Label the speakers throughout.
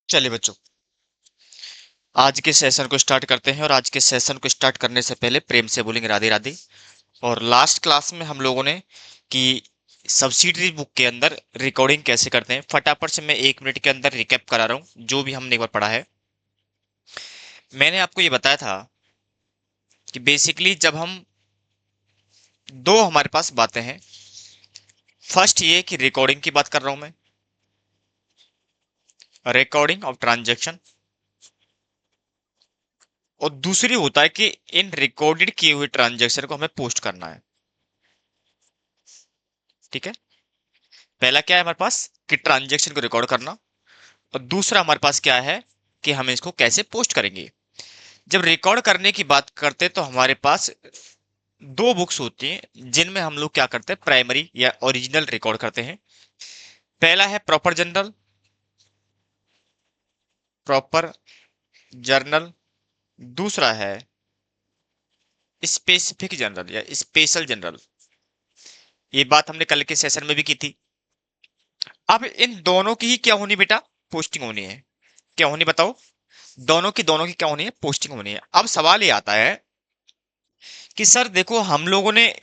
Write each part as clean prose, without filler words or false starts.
Speaker 1: चलिए बच्चों, आज के सेशन को स्टार्ट करते हैं। और आज के सेशन को स्टार्ट करने से पहले प्रेम से बोलेंगे राधे राधे। और लास्ट क्लास में हम लोगों ने कि सब्सिडरी बुक के अंदर रिकॉर्डिंग कैसे करते हैं, फटाफट से मैं 1 मिनट के अंदर रिकैप करा रहा हूँ जो भी हमने एक बार पढ़ा है। मैंने आपको ये बताया था कि बेसिकली जब हम दो हमारे पास बातें हैं, फर्स्ट ये कि रिकॉर्डिंग की बात कर रहा हूं मैं, रिकॉर्डिंग ऑफ ट्रांजेक्शन। और दूसरी होता है कि इन रिकॉर्डेड किए हुए ट्रांजेक्शन को हमें पोस्ट करना है। ठीक है, पहला क्या है हमारे पास कि ट्रांजेक्शन को रिकॉर्ड करना, और दूसरा हमारे पास क्या है कि हम इसको कैसे पोस्ट करेंगे। जब रिकॉर्ड करने की बात करते हैं तो हमारे पास दो बुक्स होती हैं जिनमें हम लोग क्या करते हैं, प्राइमरी या ओरिजिनल रिकॉर्ड करते हैं। पहला है प्रॉपर जनरल, प्रॉपर जर्नल। दूसरा है स्पेसिफिक जनरल या स्पेशल जनरल। ये बात हमने कल के सेशन में भी की थी। अब इन दोनों की ही क्या होनी बेटा, पोस्टिंग होनी है। क्या होनी बताओ, दोनों की क्या होनी है, पोस्टिंग होनी है। अब सवाल ये आता है कि सर देखो, हम लोगों ने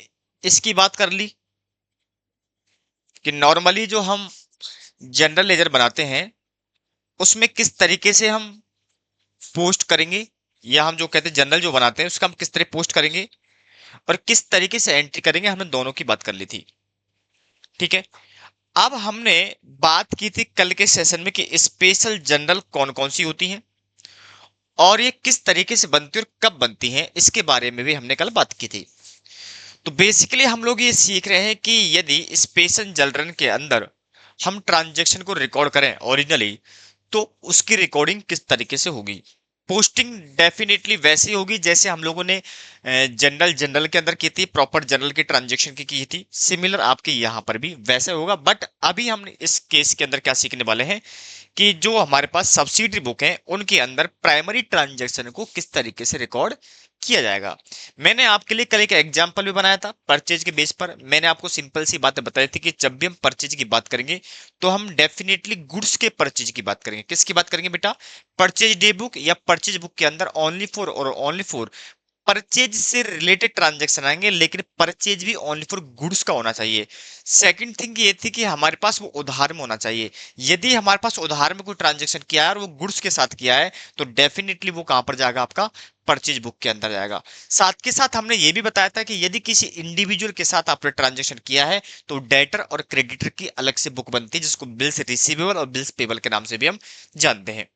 Speaker 1: इसकी बात कर ली कि नॉर्मली जो हम जनरल लेजर बनाते हैं उसमें किस तरीके से हम पोस्ट करेंगे, या हम जो कहते हैं जनरल जो बनाते हैं उसका हम किस तरह पोस्ट करेंगे और किस तरीके से एंट्री करेंगे, हमने दोनों की बात कर ली थी। ठीक है, अब हमने बात की थी कल के सेशन में कि स्पेशल जनरल कौन कौन सी होती हैं और ये किस तरीके से बनती है और कब बनती हैं, इसके बारे में भी हमने कल बात की थी। तो बेसिकली हम लोग ये सीख रहे हैं कि यदि स्पेशल जनरल के अंदर हम ट्रांजैक्शन को रिकॉर्ड करें ओरिजिनली, तो उसकी रिकॉर्डिंग किस तरीके से होगी। पोस्टिंग डेफिनेटली वैसी होगी जैसे हम लोगों ने जनरल जनरल के अंदर की थी, प्रॉपर जनरल की ट्रांजैक्शन की थी। सिमिलर आपके यहाँ पर भी वैसे होगा, बट अभी हम इस केस के अंदर क्या सीखने वाले हैं कि जो हमारे पास सब्सिडरी बुक है उनके अंदर प्राइमरी ट्रांजैक्शन को किस तरीके से रिकॉर्ड किया जाएगा। मैंने आपके लिए कल एक एग्जांपल भी बनाया था परचेज के बेस पर। मैंने आपको सिंपल सी बातें बताई थी कि जब भी हम परचेज की बात करेंगे तो हम डेफिनेटली गुड्स के परचेज की बात करेंगे। किसकी बात करेंगे बेटा, परचेज डे बुक या परचेज बुक के अंदर ओनली फॉर और ओनली फॉर परचेज से रिलेटेड ट्रांजैक्शन आएंगे, लेकिन परचेज भी ओनली फॉर गुड्स का होना चाहिए। सेकंड थिंग ये थी कि हमारे पास वो उधार में होना चाहिए। यदि हमारे पास उधार में कोई ट्रांजैक्शन किया है और वो गुड्स के साथ किया है तो डेफिनेटली वो कहां पर जाएगा, आपका परचेज बुक के अंदर जाएगा। साथ के साथ हमने ये भी बताया था कि यदि किसी इंडिविजुअल के साथ आपने ट्रांजैक्शन किया है तो डेटर और क्रेडिटर की अलग से बुक बनती है जिसको बिल्स रिसीवेबल और बिल्स पेबल के नाम से भी हम जानते हैं।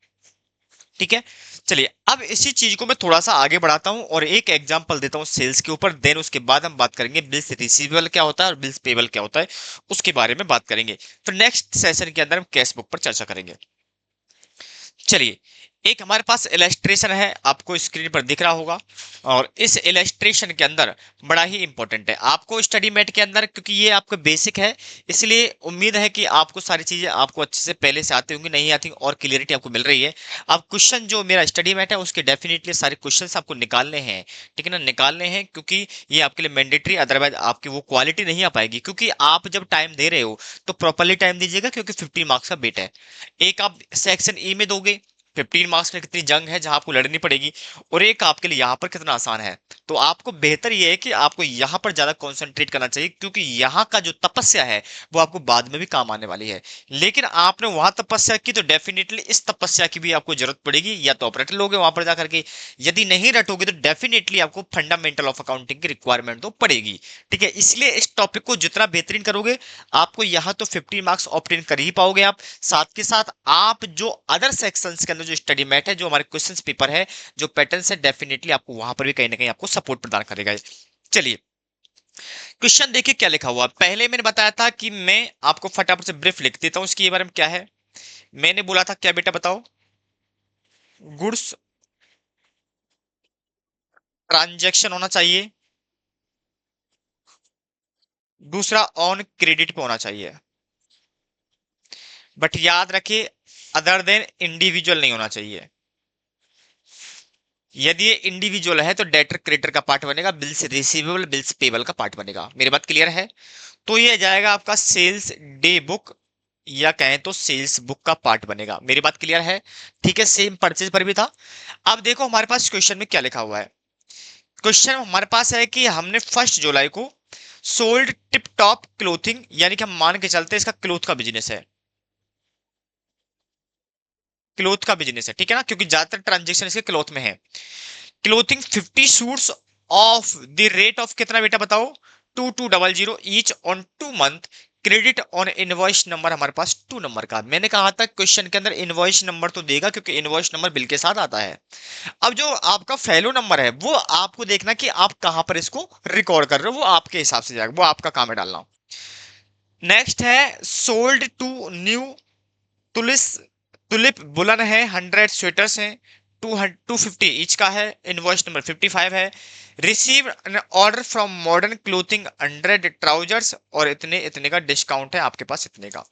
Speaker 1: ठीक है, चलिए अब इसी चीज को मैं थोड़ा सा आगे बढ़ाता हूं और एक एग्जांपल देता हूं सेल्स के ऊपर। देन उसके बाद हम बात करेंगे बिल्स रिसीवेबल क्या होता है और बिल्स पेबल क्या होता है, उसके बारे में बात करेंगे। फिर नेक्स्ट सेशन के अंदर हम कैश बुक पर चर्चा करेंगे। चलिए, एक हमारे पास इलस्ट्रेशन है, आपको स्क्रीन पर दिख रहा होगा। और इस इलस्ट्रेशन के अंदर बड़ा ही इंपॉर्टेंट है आपको स्टडी मैट के अंदर, क्योंकि ये आपका बेसिक है, इसलिए उम्मीद है कि आपको सारी चीजें आपको अच्छे से पहले से आती होंगी, नहीं आती और क्लियरिटी आपको मिल रही है। अब क्वेश्चन जो मेरा स्टडी मैट है उसके डेफिनेटली सारे क्वेश्चंस आपको निकालने हैं। ठीक है ना, निकालने हैं, क्योंकि ये आपके लिए मैंडेटरी, अदरवाइज आपकी वो क्वालिटी नहीं आ पाएगी। क्योंकि आप जब टाइम दे रहे हो तो प्रॉपरली टाइम दीजिएगा, क्योंकि 15 मार्क्स का बेट है। एक आप सेक्शन ई में दोगे, 15 मार्क्स में कितनी जंग है जहां आपको लड़नी पड़ेगी, और एक आपके लिए यहां पर कितना आसान है। तो आपको बेहतर यह है कि आपको यहां पर ज्यादा कंसंट्रेट करना चाहिए, क्योंकि यहां का जो तपस्या है वो आपको बाद में भी काम आने वाली है। लेकिन आपने वहां तपस्या की तो डेफिनेटली इस तपस्या की भी आपको जरूरत पड़ेगी, या तो आप रट लोगे वहां पर जाकर के, यदि नहीं रटोगे तो डेफिनेटली आपको फंडामेंटल ऑफ अकाउंटिंग की रिक्वायरमेंट तो पड़ेगी। ठीक है, इसलिए इस टॉपिक को जितना बेहतरीन करोगे आपको यहाँ तो 15 मार्क्स ऑब्टेन कर ही पाओगे आप। साथ के साथ आप जो अदर सेक्शंस के अंदर जो स्टडी मैट है, जो हमारे क्वेश्चंस पेपर है, जो पैटर्न्स है, डेफिनेटली आपको वहां पर भी कहीं ना कहीं आपको सपोर्ट प्रदान करेगा। चलिए, क्वेश्चन देखिए क्या लिखा हुआ। पहले मैंने बताया था कि मैं आपको फटाफट से ब्रीफ लिख देता हूं इसके बारे में क्या है। मैंने बोला था क्या बेटा बताओ, गुड्स ट्रांजैक्शन होना चाहिए, दूसरा ऑन क्रेडिट पे होना चाहिए। बट याद रखिए, अदर देन इंडिविजुअल नहीं होना चाहिए। यदि ये इंडिविजुअल है तो डेटर क्रेडिटर का पार्ट बनेगा, बिल्स रिसीवेबल बिल्स पेबल का पार्ट बनेगा। मेरी बात क्लियर है। तो ये जाएगा आपका सेल्स डे बुक या कहें तो सेल्स बुक का पार्ट बनेगा। मेरी बात क्लियर है? ठीक है, सेम परचेज पर भी था। अब देखो हमारे पास क्वेश्चन में क्या लिखा हुआ है। क्वेश्चन हमारे पास है कि हमने 1 जुलाई को सोल्ड टिप टॉप क्लोथिंग, यानी कि हम मान के चलते हैं इसका क्लोथ का बिजनेस है, क्लोथ का बिजनेस है, ठीक है ना, क्योंकि ज्यादातर ट्रांजेक्शन इसके क्लोथ में है। Clothing 50 suits of the rate of कितना बेटा बताओ, 2200 each on 2 month, credit on invoice number हमारे पास 2 नंबर का। मैंने कहा था क्वेश्चन के अंदर इनवॉइस नंबर तो देगा, क्योंकि इनवॉइस नंबर बिल के साथ आता है। अब जो आपका फैलो नंबर है वो आपको देखना कि आप कहां पर इसको रिकॉर्ड कर रहे हो, वो आपके हिसाब से जाएगा, वो आपका काम है डालना। नेक्स्ट है सोल्ड टू न्यू तुलिस, तुलिप बुलन है, 100 स्वेटर्स हैं, 250 ईच का है, इनवॉइस नंबर 55 है। Receive an order from modern clothing 100 trousers, और इतने इतने का डिस्काउंट है आपके पास, इतने का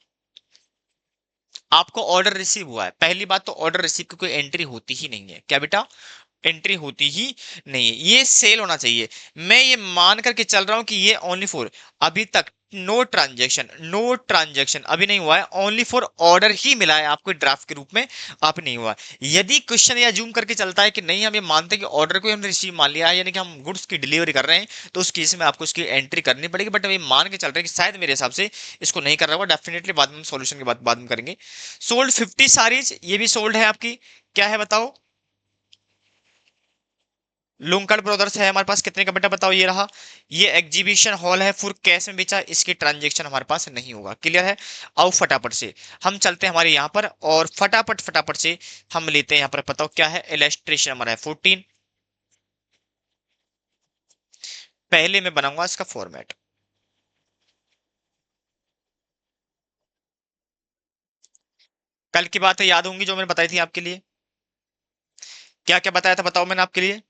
Speaker 1: आपको ऑर्डर रिसीव हुआ है। पहली बात तो ऑर्डर रिसीव की कोई एंट्री होती ही नहीं है, क्या बेटा, एंट्री होती ही नहीं है, ये सेल होना चाहिए। मैं ये मान करके चल रहा हूं कि ये ओनली फॉर, अभी तक नो ट्रांजेक्शन, नो ट्रांजेक्शन अभी नहीं हुआ है, ओनली फॉर ऑर्डर ही मिला है आपको ड्राफ्ट के रूप में, आप नहीं हुआ। यदि क्वेश्चन या जूम करके चलता है कि नहीं हम ये मानते हैं कि ऑर्डर को हमने रिसीव मान लिया है, यानी कि हम गुड्स की डिलीवरी कर रहे हैं, तो उस केस में आपको उसकी एंट्री करनी पड़ेगी। बट अभी मान के चल रहे हैं कि शायद मेरे हिसाब से इसको नहीं कर रहा होगा, डेफिनेटली बाद में सॉल्यूशन के बाद में करेंगे। सोल्ड 50 साड़ीज, ये भी सोल्ड है आपकी, क्या है बताओ, लुंकड़ ब्रदर्स है हमारे पास, कितने का बेटा बताओ, ये रहा। ये एग्जीबिशन हॉल है, फुल कैश में बेचा, इसकी ट्रांजेक्शन हमारे पास नहीं होगा, क्लियर है। आओ फटाफट से हम चलते हैं हमारे यहाँ पर, और फटाफट फटाफट से हम लेते हैं यहाँ पर, बताओ क्या है, इलेस्ट्रेशन हमारा है 14। पहले मैं बनाऊंगा इसका फॉर्मेट। कल की बात है, याद होंगी जो मैंने बताई थी आपके लिए, क्या क्या बताया था बताओ मैंने आपके लिए।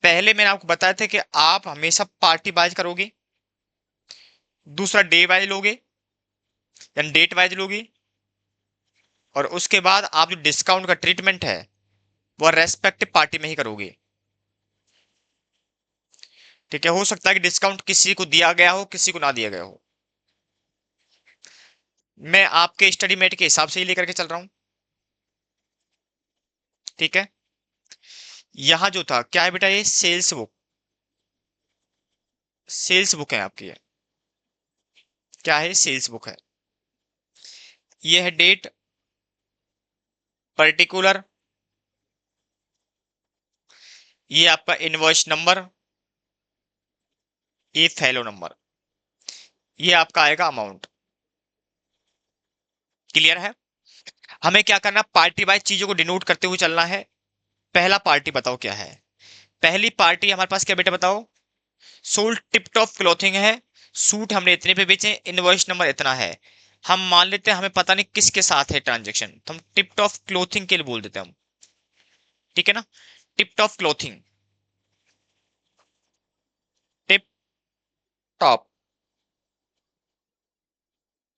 Speaker 1: पहले मैंने आपको बताया था कि आप हमेशा पार्टी वाइज करोगे, दूसरा डे वाइज लोगे, यानी डेट वाइज लोगे, और उसके बाद आप जो डिस्काउंट का ट्रीटमेंट है वो रेस्पेक्टिव पार्टी में ही करोगे। ठीक है, हो सकता है कि डिस्काउंट किसी को दिया गया हो, किसी को ना दिया गया हो। मैं आपके स्टडी मेट के हिसाब से ही लेकर के चल रहा हूं, ठीक है। यहां जो था क्या है बेटा, ये सेल्स बुक, सेल्स बुक है आपकी, ये क्या है, सेल्स बुक है। ये है डेट, पर्टिकुलर, ये आपका इनवॉइस नंबर, ये फैलो नंबर, ये आपका आएगा अमाउंट, क्लियर है। हमें क्या करना, पार्टी वाइज चीजों को डिनोट करते हुए चलना है। पहला पार्टी बताओ क्या है, पहली पार्टी हमारे पास क्या बेटा बताओ, सोल्ड टिप टॉप क्लॉथिंग है, सूट हमने इतने पे बेचे, इनवॉइस नंबर इतना है। हम मान लेते हैं हमें पता नहीं किसके साथ है ट्रांजेक्शन, तो हम टिप टॉप क्लोथिंग के लिए बोल देते हैं हम, ठीक है ना, tip top clothing, tip top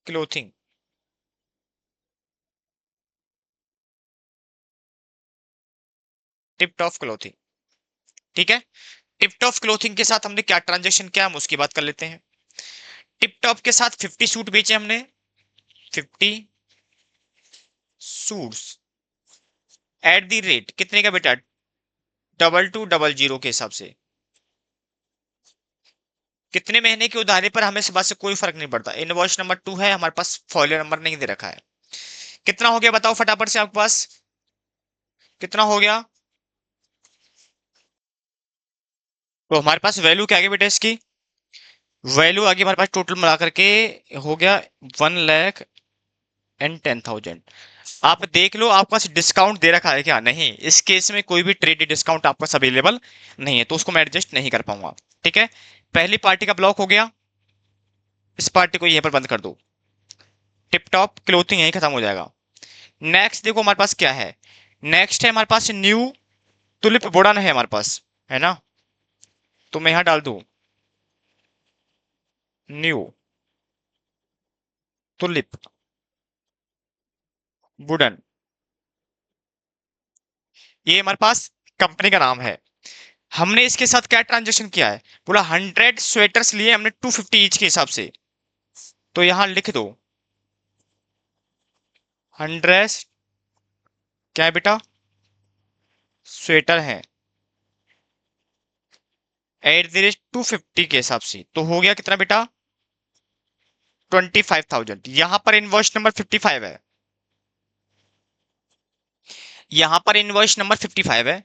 Speaker 1: clothing, tip top clothing, ठीक है। टिप टॉप क्लोथिंग के साथ हमने क्या ट्रांजेक्शन किया, हम उसकी बात कर लेते हैं। टिप टॉप के साथ 50 सूट बेचे हमने, 50 सूट्स एट दी रेट कितने का बेटा, 2200 के हिसाब से। कितने महीने की उधारी पर, हमें इस बात से कोई फर्क नहीं पड़ता, इनवॉइस नंबर 2 है हमारे पास, फॉलियो नंबर नहीं दे रखा है। कितना हो गया बताओ फटाफट से आपके पास, कितना हो गया। तो हमारे पास वैल्यू क्या आ गई बेटा इसकी, वैल्यू आ गई हमारे पास टोटल मिला करके, हो गया 1,10,000। आप देख लो आपके पास डिस्काउंट दे रखा है क्या, नहीं, इस केस में कोई भी ट्रेड डिस्काउंट आपके पास अवेलेबल नहीं है, तो उसको मैं एडजस्ट नहीं कर पाऊंगा, ठीक है। पहली पार्टी का ब्लॉक हो गया, इस पार्टी को यहीं पर बंद कर दो, टिप टॉप क्लोथिंग यहीं खत्म हो जाएगा। नेक्स्ट देखो हमारे पास क्या है, नेक्स्ट है हमारे पास न्यू तुलिप बुड़न है हमारे पास, है ना, तो मैं यहां डाल दूं न्यू तुलिप वुडन, ये हमारे पास कंपनी का नाम है। हमने इसके साथ क्या ट्रांजेक्शन किया है, बोला 100 स्वेटर्स लिए हमने 250 ईच के हिसाब से, तो यहां लिख दो 100 क्या है बेटा, स्वेटर है, @250 के हिसाब से, तो हो गया कितना बेटा, 25,000। यहां पर इनवॉइस नंबर 55 है, यहां पर इनवॉइस नंबर 55 है।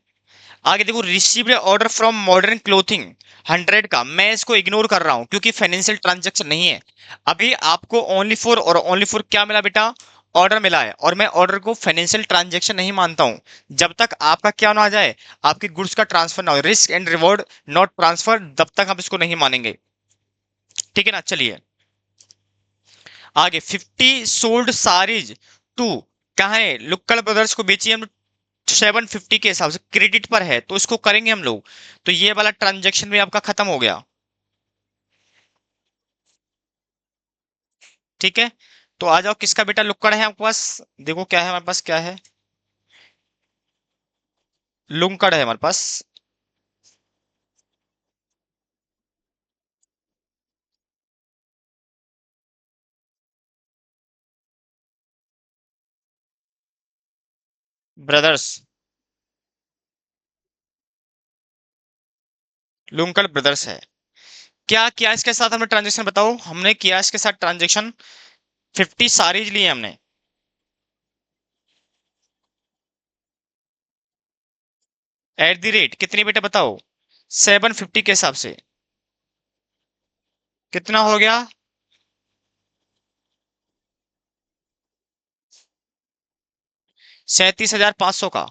Speaker 1: आगे देखो, received order from modern clothing 100 का, मैं इसको इग्नोर कर रहा हूं क्योंकि फाइनेंशियल ट्रांजैक्शन नहीं है। अभी आपको ओनली फॉर और ओनली फॉर क्या मिला बेटा, ऑर्डर मिला है, और मैं ऑर्डर को फाइनेंशियल ट्रांजैक्शन नहीं मानता हूं जब तक आपका क्या ना आ जाए, आपकी गुड्स का ट्रांसफर ना हो, risk and reward not transfer, तब तक हम इसको नहीं मानेंगे। ठीक है ना, चलिए आगे। 50 सोल्ड सारीज टू, कहा है, लुक्कड़ ब्रदर्स को बेची हम 750 के हिसाब से, क्रेडिट पर है तो इसको करेंगे हम लोग, तो ये वाला ट्रांजेक्शन भी आपका खत्म हो गया। ठीक है, तो आ जाओ, किसका बेटा लुक्कड़ है आपके पास, देखो क्या है हमारे पास, क्या है, लुक्कड़ है हमारे पास। ब्रदर्स, लुक्कड़ ब्रदर्स है। क्या किया इसके साथ हमने ट्रांजेक्शन, बताओ, हमने किया इसके साथ ट्रांजेक्शन, 50 सारीज लिए हमने, @ कितनी बेटा बताओ, 750 के हिसाब से, कितना हो गया, 37,500 का।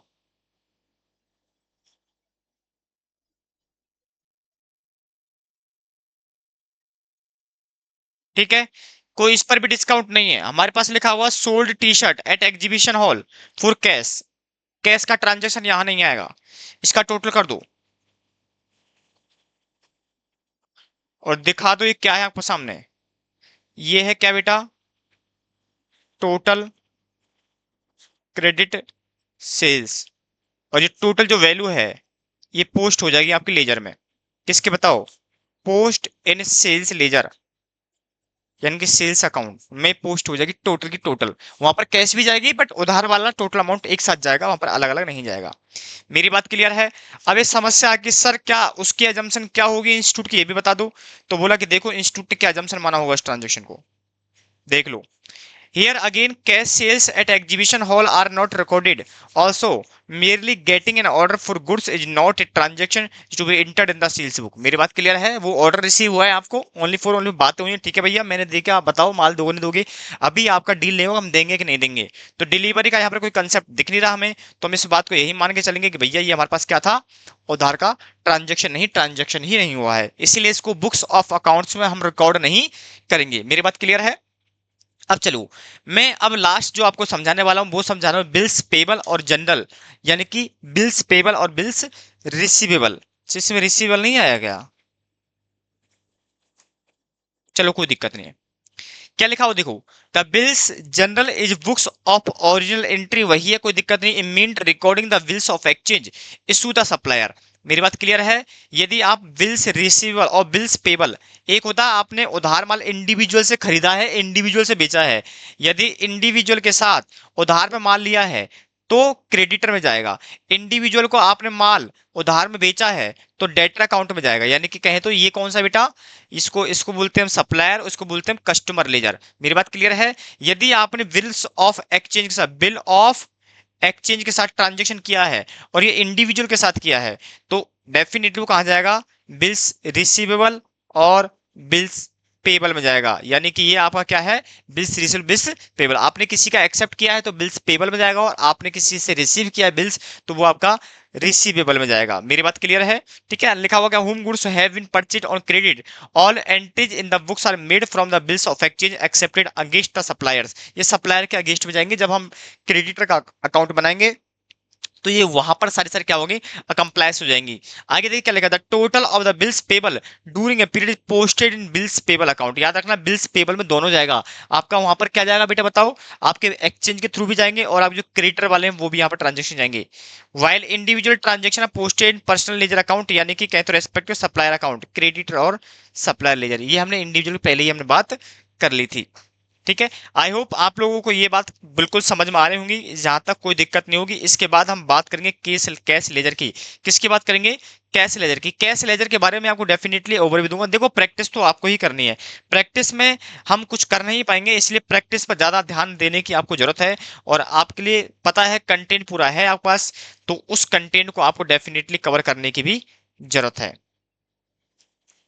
Speaker 1: ठीक है, कोई इस पर भी डिस्काउंट नहीं है, हमारे पास लिखा हुआ sold T shirt eight exhibition hall for cash, cash का ट्रांजेक्शन यहां नहीं आएगा, इसका टोटल कर दो और दिखा दो ये क्या है आपको सामने, ये है क्या बेटा, टोटल क्रेडिट सेल्स, और ये टोटल जो वैल्यू है ये पोस्ट हो जाएगी आपकी लेजर में, किसके बताओ, पोस्ट इन सेल्स लेजर, यानी कि सेल्स अकाउंट में पोस्ट हो जाएगी टोटल की टोटल, वहां पर कैश भी जाएगी बट उधार वाला टोटल अमाउंट एक साथ जाएगा, वहां पर अलग अलग नहीं जाएगा। मेरी बात क्लियर है। अब ये समस्या आ कि सर क्या उसकी एजम्पशन क्या होगी इंस्टीट्यूट की, ये भी बता दो। तो बोला कि देखो इंस्टीट्यूट ने क्या एजम्पशन माना होगा इस ट्रांजेक्शन को, देख लो। Here again, cash sales at exhibition hall are not recorded. Also, merely getting an order for goods is not a transaction to be entered in the sales book. मेरी बात clear है, वो order receive हुआ है आपको, only for only बात हुई है, ठीक है भैया, मैंने देखा, आप बताओ माल दोगे नहीं दोगे, अभी आपका डील नहीं होगा, हम देंगे कि नहीं देंगे, तो डिलीवरी का यहाँ पर कोई कंसेप्ट दिख नहीं रहा हमें, तो हम इस बात को यही मान के चलेंगे कि भैया ये हमारे पास क्या था, उधार का ट्रांजेक्शन नहीं, ट्रांजेक्शन ही नहीं हुआ है, इसीलिए इसको बुक्स ऑफ अकाउंट्स में हम रिकॉर्ड नहीं करेंगे। मेरी बात क्लियर है। अब चलो, मैं अब लास्ट जो आपको समझाने वाला हूं वो समझा रहा हूं, बिल्स पेबल और जनरल, यानी कि बिल्स पेबल और बिल्स रिसीवेबल। इसमें रिसीवेबल नहीं आया क्या, चलो कोई दिक्कत नहीं है, क्या लिखा हो देखो, the bills general is books of original entry, वही है, कोई दिक्कत नहीं, mean recording the bills of exchange issue the supplier. मेरी बात क्लियर है। यदि आप बिल्स रिसीवेबल और बिल्स पेबल, एक होता है आपने उधार माल इंडिविजुअल से खरीदा है, इंडिविजुअल से बेचा है, यदि इंडिविजुअल के साथ उधार में माल लिया है तो क्रेडिटर में जाएगा, इंडिविजुअल को आपने माल उधार में बेचा है तो डेटर अकाउंट में जाएगा, यानी कि कहें तो ये कौन सा बेटा, इसको इसको बोलते हैं हम सप्लायर, उसको बोलते हैं कस्टमर लेजर। मेरी बात क्लियर है। यदि आपने बिल्स ऑफ एक्सचेंज के साथ, बिल ऑफ एक्सचेंज के साथ ट्रांजेक्शन किया है और ये इंडिविजुअल के साथ किया है तो डेफिनेटली वो कहा जाएगा, बिल्स रिसीवेबल और बिल्स पेबल में जाएगा, यानी कि ये आपका क्या है, बिल्स रिसीवेबल बिल्स पेबल, आपने किसी का एक्सेप्ट किया है तो बिल्स पेबल में जाएगा, और आपने किसी से रिसीव किया है बिल्स तो वो आपका रिसीवेबल में जाएगा। मेरी बात क्लियर है। ठीक है, लिखा हुआ क्या, home goods have been purchased on credit, all entries in the books are made from the bills of exchange accepted against the suppliers, ये सप्लायर के अगेंस्ट में जाएंगे, जब हम क्रेडिटर का अकाउंट बनाएंगे तो ये वहां पर सारी सारी क्या होगी, कंप्लायंस हो जाएंगी। आगे देखिए क्या लिखा था, total of the bills payable during a period posted in bills payable account, याद रखना बिल्स पेबल में दोनों जाएगा, आपका वहां पर क्या जाएगा बेटा बताओ, आपके एक्सचेंज के थ्रू भी जाएंगे और आप जो क्रेडिटर वाले हैं वो भी यहाँ पर ट्रांजेक्शन जाएंगे। While individual transaction posted in personal ledger account, यानी कि कहते रेस्पेक्टिव सप्लायर अकाउंट, क्रेडिटर और सप्लायर लेजर, ये हमने इंडिविजुअल पहले ही हमने बात कर ली थी। ठीक है। आई होप आप लोगों को ये बात बिल्कुल समझ में आ रही होंगी, जहां तक कोई दिक्कत नहीं होगी। इसके बाद हम बात करेंगे केस कैश लेजर की। किसकी बात करेंगे? कैश लेजर की। कैश लेजर के बारे में आपको डेफिनेटली ओवरव्यू दूंगा। देखो प्रैक्टिस तो आपको ही करनी है, प्रैक्टिस में हम कुछ कर नहीं पाएंगे, इसलिए प्रैक्टिस पर ज्यादा ध्यान देने की आपको जरूरत है। और आपके लिए पता है कंटेंट पूरा है आपके पास, तो उस कंटेंट को आपको डेफिनेटली कवर करने की भी जरूरत है।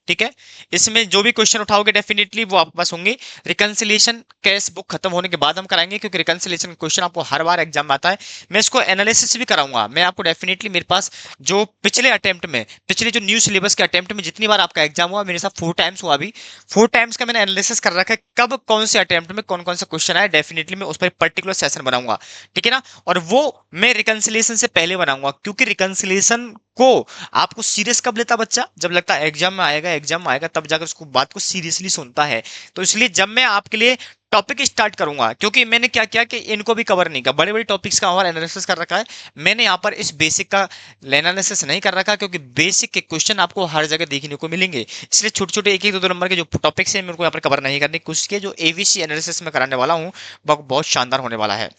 Speaker 1: ठीक है। इसमें जो भी क्वेश्चन उठाओगे डेफिनेटली वो आपके पास होंगे। रिकंसिलिएशन कैश बुक खत्म होने के बाद हम कराएंगे, क्योंकि रिकंसिलिएशन क्वेश्चन आपको हर बार एग्जाम में आता है। मैं इसको एनालिसिस भी कराऊंगा। मैं आपको डेफिनेटली, मेरे पास जो पिछले अटेम्प्ट में, पिछले जो न्यू सिलेबस के अटेम्प्ट में जितनी बार आपका एग्जाम हुआ, मेरे साथ 4 टाइम्स हुआ। अभी 4 टाइम्स का मैंने एनालिसिस कर रखा है, कब कौन से अटेम्प्ट में कौन कौन सा क्वेश्चन आया। डेफिनेटली मैं उस पर पर्टिकुलर सेशन बनाऊंगा, ठीक है ना। और वो मैं रिकंसिलिएशन से पहले बनाऊंगा, क्योंकि रिकंसिलिएशन को आपको सीरियस कब लेता बच्चा? जब लगता है एग्जाम में आएगा, एग्जाम में आएगा तब जाकर उसको बात को सीरियसली सुनता है। तो इसलिए जब मैं आपके लिए टॉपिक स्टार्ट करूंगा, क्योंकि मैंने क्या किया कि इनको भी कवर नहीं किया, बड़े बड़े टॉपिक्स का हमारा एनालिसिस कर रखा है। मैंने यहाँ पर इस बेसिक का एनालिसिस नहीं कर रखा, क्योंकि बेसिक के क्वेश्चन आपको हर जगह देखने को मिलेंगे। इसलिए छोटे छोटे एक एक दो दो नंबर के जो टॉपिक्स हैं मेरे को यहाँ पर कवर नहीं करने की कोशिश की। जो एवीसी एनालिसिस में कराने वाला हूँ वो बहुत शानदार होने वाला है।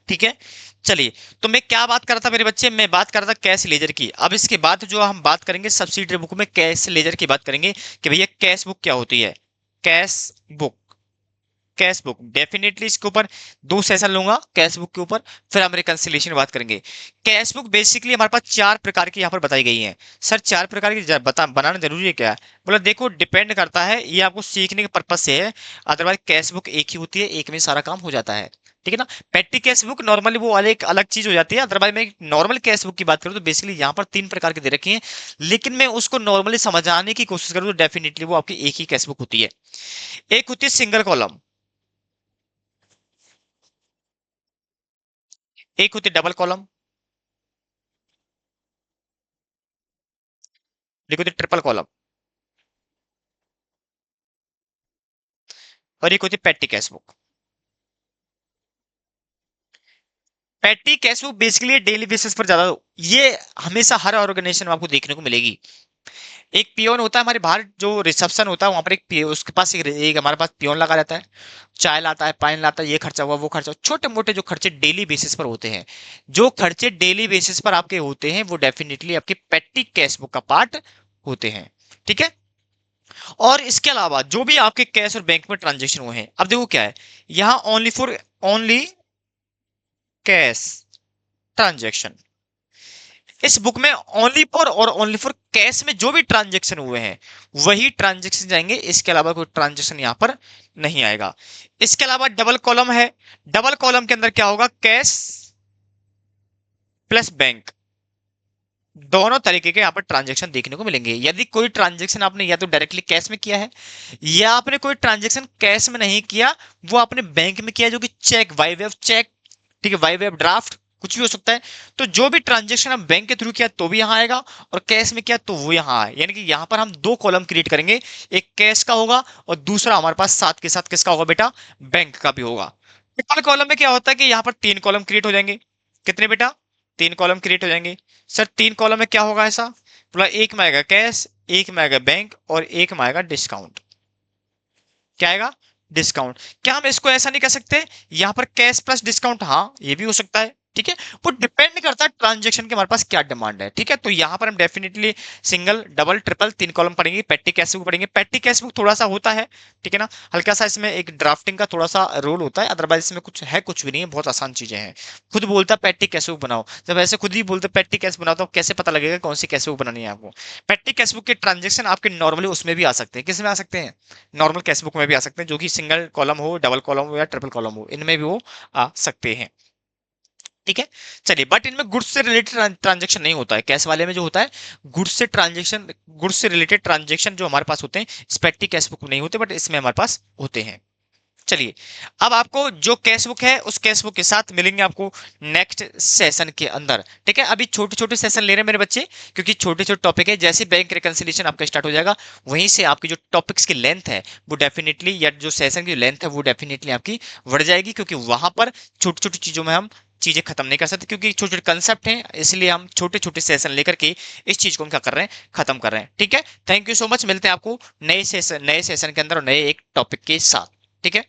Speaker 1: ठीक है। चलिए, तो मैं क्या बात कर रहा था मेरे बच्चे? मैं बात कर रहा था कैश लेजर की। अब इसके बाद जो हम बात करेंगे सब्सिडरी बुक में कैश लेजर की बात करेंगे कि भैया कैश बुक क्या होती है। Cash book, cash book definitely इसके ऊपर 2 सेशन लूंगा कैश बुक के ऊपर, फिर हम रिकंसिलिएशन बात करेंगे। कैश बुक बेसिकली हमारे पास 4 प्रकार की यहाँ पर बताई गई है। सर 4 प्रकार की बता बनाना जरूरी है क्या? बोला देखो डिपेंड करता है, ये आपको सीखने के पर्पज से है। अदरवाइज कैश बुक एक ही होती है, एक में सारा काम हो जाता है, ठीक है ना। पेटी कैश बुक नॉर्मली वो अलग अलग चीज हो जाती है। अदरवाइज मैं नॉर्मल कैश बुक की बात करूँ तो बेसिकली यहाँ पर 3 प्रकार की दे रखी है, लेकिन मैं उसको नॉर्मली समझाने की कोशिश करूँ तो डेफिनेटली वो आपकी एक ही कैश बुक होती है। एक होती है सिंगल कॉलम, एक होती है डबल कॉलम, एक होती है ट्रिपल कॉलम, और एक होती है पेटी कैश बुक। पेटी cash book basically daily basis पर ज्यादा, ये हमेशा हर ऑर्गेनाइजेशन में आपको देखने को मिलेगी। एक पियोन होता है हमारे बाहर जो रिसेप्शन होता है वहां पर, उसके पास एक हमारे पास पियोन लगा रहता है, चाय लाता है, पानी लाता है, ये खर्चा हुआ वो खर्चा, छोटे मोटे जो खर्चे डेली बेसिस पर होते हैं, जो खर्चे डेली बेसिस पर आपके होते हैं वो डेफिनेटली आपके पेटी कैश बुक का पार्ट होते हैं। ठीक है। और इसके अलावा जो भी आपके कैश और बैंक में ट्रांजेक्शन हुए हैं, अब देखो क्या है, यहां only for only cash transaction, इस बुक में ओनली फॉर और ओनली फॉर कैश में जो भी ट्रांजेक्शन हुए हैं वही ट्रांजेक्शन जाएंगे, इसके अलावा कोई ट्रांजेक्शन यहां पर नहीं आएगा। इसके अलावा डबल कॉलम है, डबल कॉलम के अंदर क्या होगा, कैश प्लस बैंक, दोनों तरीके के यहाँ पर ट्रांजेक्शन देखने को मिलेंगे। यदि कोई ट्रांजेक्शन आपने या तो डायरेक्टली कैश में किया है, या आपने कोई ट्रांजेक्शन कैश में नहीं किया, वो आपने बैंक में किया, जो कि चेक, वाई वेब चेक, ठीक है, वाई वेब ड्राफ्ट, कुछ भी हो सकता है। तो जो भी ट्रांजेक्शन आप बैंक के थ्रू किया तो भी यहां आएगा, और कैश में किया तो वो यहां आए, यानी कि यहां पर हम 2 कॉलम क्रिएट करेंगे, एक कैश का होगा और दूसरा हमारे पास साथ के साथ किसका होगा बेटा, बैंक का भी होगा। ट्रिपल कॉलम में क्या होता है कि यहाँ पर 3 कॉलम क्रिएट हो जाएंगे। कितने बेटा? 3 कॉलम क्रिएट हो जाएंगे। सर 3 कॉलम में क्या होगा ऐसा? बोला एक में आएगा कैश, एक में आएगा बैंक, और एक में आएगा डिस्काउंट। क्या आएगा? डिस्काउंट। क्या हम इसको ऐसा नहीं कह सकते यहां पर कैश प्लस डिस्काउंट? हाँ ये भी हो सकता है, ठीक है। वो डिपेंड करता है ट्रांजेक्शन के हमारे पास क्या डिमांड है, ठीक है। तो यहां पर हम definitely single double triple 3 column पढ़ेंगे। पेटी कैश बुक पढ़ेंगे। पेटी कैश बुक थोड़ा सा होता है, ठीक है ना, हल्का सा इसमें एक ड्राफ्टिंग का थोड़ा सा रोल होता है, अदरवाइज इसमें कुछ है कुछ भी नहीं है, बहुत आसान चीजें हैं। खुद बोलता है पेटी कैश बुक बनाओ, जब ऐसे खुद ही बोलते पेटी कैश बनाओ तो कैसे पता लगेगा कौन सी कैश बुक बनानी है आपको? पेटी कैश बुक के ट्रांजेक्शन आपके नॉर्मली उसमें भी आ सकते हैं। किस में आ सकते हैं? नॉर्मल कैश बुक में भी आ सकते हैं, जो कि सिंगल कॉलम हो, डबल कॉलम हो या ट्रिपल कॉलम हो, इनमें भी वो आ सकते हैं। ठीक है। चलिए, बट इनमें गुड्स से रिलेटेड ट्रांजेक्शन नहीं होता है। कैश वाले में जो होता है गुड्स से ट्रांजेक्शन, गुड्स से रिलेटेड ट्रांजेक्शन जो हमारे पास होते हैं स्पेक्टी कैश बुक में नहीं होते, बट इसमें हमारे पास होते हैं। चलिए, अब आपको जो कैश बुक है उस कैश बुक के साथ मिलेंगे आपको नेक्स्ट सेशन के अंदर, ठीक है। अभी छोटे छोटे सेशन ले रहे हैं मेरे बच्चे, क्योंकि छोटे छोटे टॉपिक है। जैसे बैंक रिकंसिलिएशन आपका स्टार्ट हो जाएगा, वहीं से आपकी जो टॉपिक्स की लेंथ है वो डेफिनेटली, या जो सेशन की लेंथ है वो डेफिनेटली आपकी बढ़ जाएगी, क्योंकि वहां पर छोटी छोटी चीजों में हम चीजें खत्म नहीं कर सकते, क्योंकि छोटे छोटे कंसेप्ट हैं, इसलिए हम छोटे छोटे सेशन लेकर के इस चीज को हम क्या कर रहे हैं, खत्म कर रहे हैं। ठीक है। थैंक यू सो मच, मिलते हैं आपको नए सेशन के अंदर और नए एक टॉपिक के साथ। ठीक है।